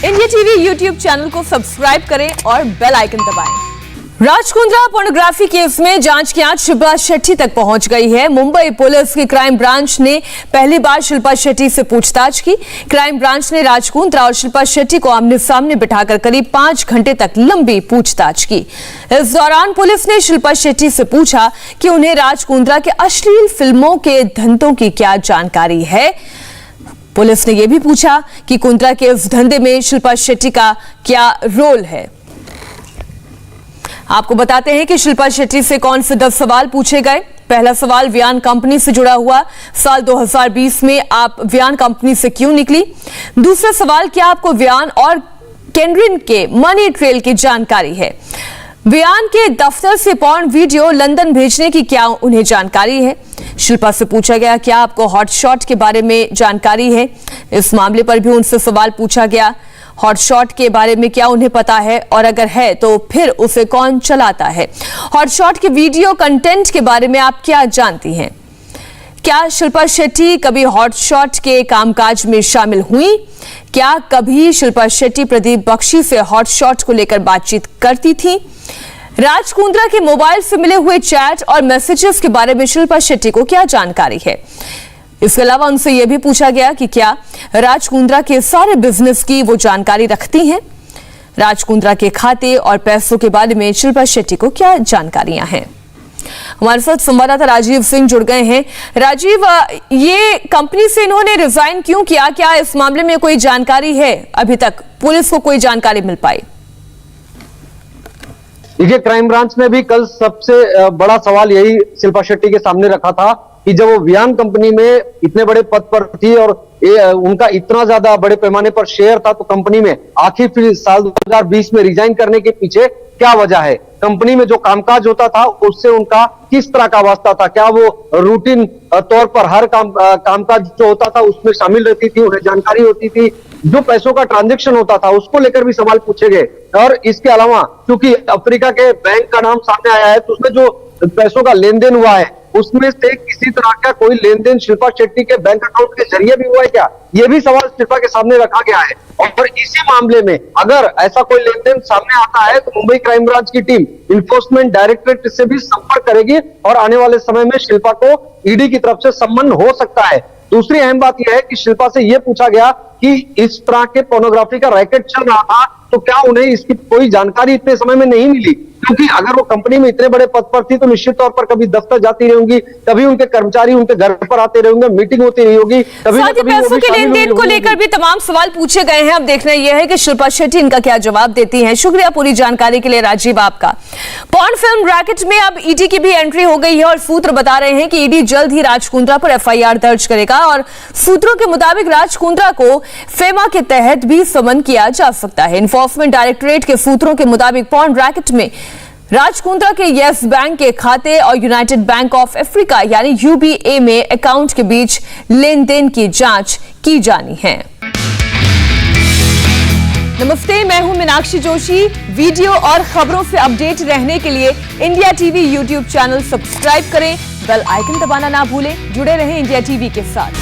India TV YouTube channel को subscribe करें और बेल आइकन दबाएं। राज कुंद्रा पोर्नोग्राफी केस में जांच की आंच शिल्पा शेट्टी तक पहुंच गई है। मुंबई पुलिस की क्राइम ब्रांच ने पहली बार शिल्पा शेट्टी से पूछताछ की। क्राइम ब्रांच ने राज कुंद्रा और शिल्पा शेट्टी को आमने सामने बिठाकर करीब 5 घंटे तक लंबी पूछताछ की। इस दौरान पुलिस ने शिल्पा शेट्टी से पूछा कि उन्हें राज कुंद्रा के अश्लील फिल्मों के धंधों की क्या जानकारी है। पुलिस ने यह भी पूछा कि कुंद्रा के इस धंधे में शिल्पा शेट्टी का क्या रोल है। आपको बताते हैं कि शिल्पा शेट्टी से कौन से 10 सवाल पूछे गए। पहला सवाल वियान कंपनी से जुड़ा हुआ, साल 2020 में आप वियान कंपनी से क्यों निकली। दूसरा सवाल, क्या आपको वियान और केनरिन के मनी ट्रेल की जानकारी है। वियान के दफ्तर से पॉर्न वीडियो लंदन भेजने की क्या उन्हें जानकारी है। शिल्पा से पूछा गया, क्या आपको हॉटशॉट के बारे में जानकारी है। इस मामले पर भी उनसे सवाल पूछा गया, हॉटशॉट के बारे में क्या उन्हें पता है और अगर है तो फिर उसे कौन चलाता है। हॉटशॉट के वीडियो कंटेंट के बारे में आप क्या जानती हैं। क्या शिल्पा शेट्टी कभी हॉटशॉट के कामकाज में शामिल हुई। क्या कभी शिल्पा शेट्टी प्रदीप बख्शी से हॉटशॉट को लेकर बातचीत करती थी। राज कुंद्रा के मोबाइल से मिले हुए चैट और मैसेजेस के बारे में शिल्पा शेट्टी को क्या जानकारी है। इसके अलावा उनसे यह भी पूछा गया कि क्या राज कुंद्रा के सारे बिजनेस की वो जानकारी रखती हैं। राज कुंद्रा के खाते और पैसों के बारे में शिल्पा शेट्टी को क्या जानकारियां हैं। हमारे साथ संवाददाता राजीव सिंह जुड़ गए हैं। राजीव, ये कंपनी से इन्होंने रिजाइन क्यों किया, क्या इस मामले में कोई जानकारी है। अभी तक पुलिस को कोई जानकारी मिल पाई। देखिए, क्राइम ब्रांच ने भी कल सबसे बड़ा सवाल यही शिल्पा शेट्टी के सामने रखा था कि जब वो वियान कंपनी में इतने बड़े पद पर थी और उनका इतना ज्यादा बड़े पैमाने पर शेयर था, तो कंपनी में आखिर फिर साल 2020 में रिजाइन करने के पीछे क्या वजह है। कंपनी में जो कामकाज होता था उससे उनका किस तरह का वास्ता था। क्या वो रूटीन तौर पर हर कामकाज जो होता था उसमें शामिल रहती थी, उन्हें जानकारी होती थी। जो पैसों का ट्रांजैक्शन होता था उसको लेकर भी सवाल पूछे गए। और इसके अलावा क्योंकि अफ्रीका के बैंक का नाम सामने आया है, तो उसमें जो पैसों का लेन देन हुआ है उसमें से किसी तरह का कोई लेन देन शिल्पा शेट्टी के बैंक अकाउंट के जरिए भी हुआ है क्या, ये भी सवाल शिल्पा के सामने रखा गया है। और इसी मामले में अगर ऐसा कोई लेन देन सामने आता है तो मुंबई क्राइम ब्रांच की टीम इन्फोर्समेंट डायरेक्टरेट से भी संपर्क करेगी और आने वाले समय में शिल्पा को ईडी की तरफ से सम्मन हो सकता है। दूसरी अहम बात यह है कि शिल्पा से यह पूछा गया कि इस तरह के पोर्नोग्राफी का रैकेट चल रहा था, तो क्या उन्हें इसकी कोई जानकारी इतने समय में नहीं मिली। क्योंकि अगर वो कंपनी में इतने बड़े पद पर थी तो निश्चित तौर पर कभी दफ्तर जाती रहेंगी, कभी उनके कर्मचारी उनके घर पर आते रहेंगे, मीटिंग होती रही होगी, कभी पैसों के लेन देन को लेकर भी तमाम सवाल पूछे गए हैं। अब देखना यह है कि शिल्पा शेट्टी इनका क्या जवाब देती हैं। शुक्रिया पूरी जानकारी के लिए राजीव आपका। पॉर्न फिल्म रैकेट में अब ईडी की भी एंट्री हो गई है और सूत्र बता रहे हैं कि ईडी जल्द ही राज कुंद्रा पर एफआईआर दर्ज करेगा और सूत्रों के मुताबिक राज कुंद्रा को फेमा के तहत भी समन किया जा सकता है। इन्फोर्समेंट डायरेक्टरेट के सूत्रों के मुताबिक पॉर्न रैकेट में राज कुंद्रा के येस बैंक के खाते और यूनाइटेड बैंक ऑफ अफ्रीका यानी यूबीए में अकाउंट के बीच लेन देन की जांच की जानी है। नमस्ते, मैं हूं मीनाक्षी जोशी। वीडियो और खबरों से अपडेट रहने के लिए India TV YouTube channel subscribe करें, बेल आइकन दबाना ना भूलें। जुड़े रहें इंडिया टीवी के साथ।